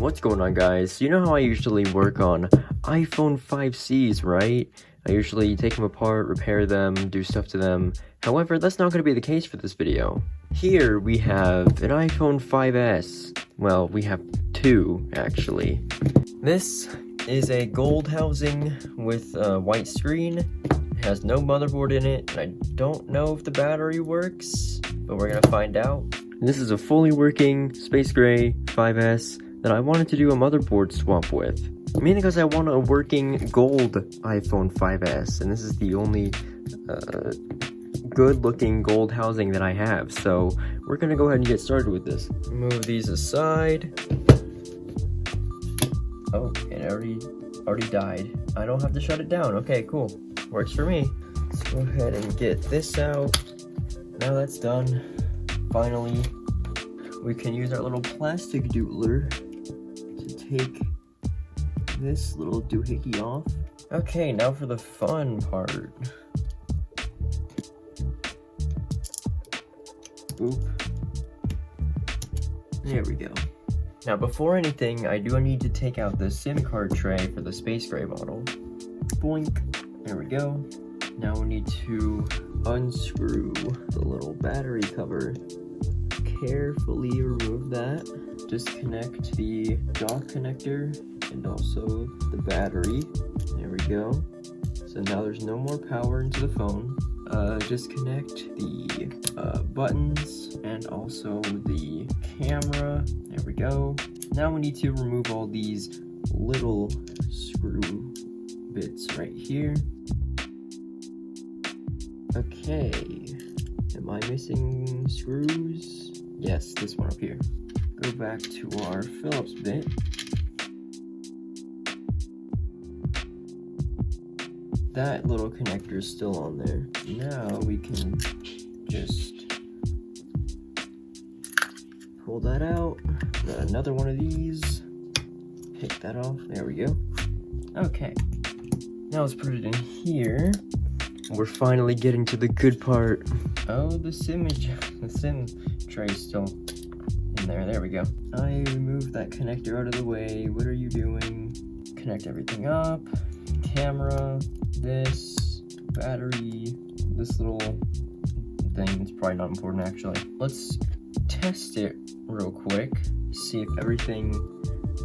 What's going on, guys? You know how I usually work on iPhone 5Cs, right? I usually take them apart, repair them, do stuff to them. However, that's not going to be the case for this video. Here we have an iPhone 5S. Well, we have two, actually. This is a gold housing with a white screen. It has no motherboard in it, and I don't know if the battery works, but we're gonna find out. This is a fully working space gray 5S that I wanted to do a motherboard swap with. Mainly because I want a working gold iPhone 5S, and this is the only good looking gold housing that I have. So we're gonna go ahead and get started with this. Move these aside. Oh, it already died. I don't have to shut it down. Okay, cool. Works for me. Let's go ahead and get this out. Now that's done, finally, we can use our little plastic doodler to take this little doohickey off. Okay, now for the fun part. Oop. There we go. Now, before anything, I do need to take out the SIM card tray for the space gray model. Boink. There we go. Now we need to unscrew the little battery cover. Carefully remove that. Disconnect the dock connector and also the battery. There we go. So now there's no more power into the phone. Disconnect the buttons and also the camera. There we go. Now we need to remove all these little screw bits right here. Okay. Am I missing screws? Yes, this one up here. Go back to our Phillips bit. That little connector is still on there. Now we can just pull that out. Got another one of these. Pick that off. There we go. Okay. Now let's put it in here. We're finally getting to the good part. Oh, the SIM tray is still in there. There we go. I removed that connector out of the way. What are you doing? Connect everything up. Camera, this, battery, this little thing. It's probably not important, actually. Let's test it real quick. See if everything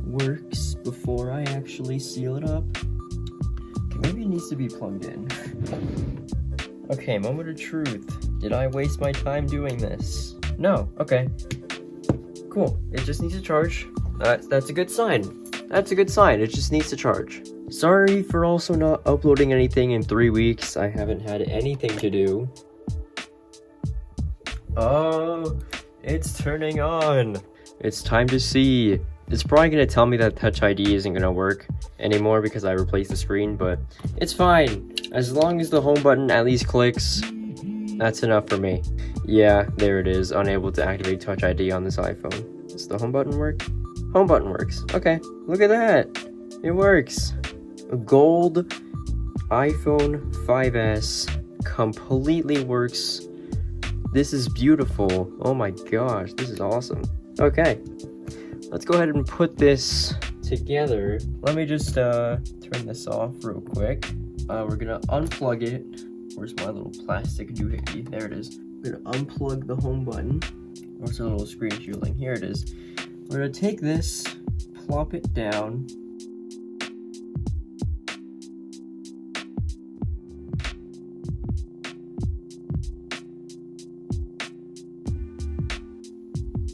works before I actually seal it up. Maybe it needs to be plugged in. Okay, moment of truth. Did I waste my time doing this? No, okay. Cool, it just needs to charge. That's a good sign. That's a good sign, it just needs to charge. Sorry for also not uploading anything in 3 weeks. I haven't had anything to do. Oh, it's turning on. It's time to see. It's probably going to tell me that Touch ID isn't going to work anymore because I replaced the screen, but it's fine. As long as the home button at least clicks, that's enough for me. Yeah, there it is. Unable to activate Touch ID on this iPhone. Does the home button work? Home button works. Okay, look at that. It works. A gold iPhone 5S completely works. This is beautiful. Oh my gosh, this is awesome. Okay. Let's go ahead and put this together. Let me just turn this off real quick. We're gonna unplug it. Where's my little plastic doohickey? There it is. We're gonna unplug the home button. Where's the little screen shielding? Here it is. We're gonna take this, plop it down.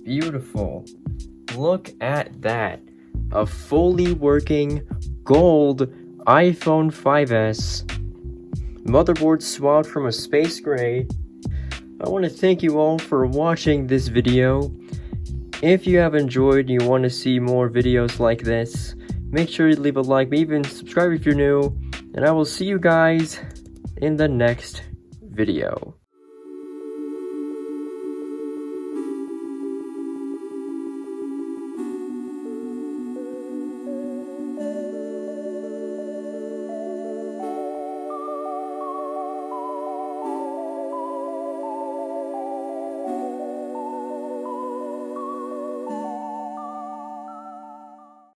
Beautiful. Look at that. A fully working gold iPhone 5S. Motherboard swapped from a space gray. I want to thank you all for watching this video. If you have enjoyed and you want to see more videos like this, make sure you leave a like, maybe even subscribe if you're new. And I will see you guys in the next video.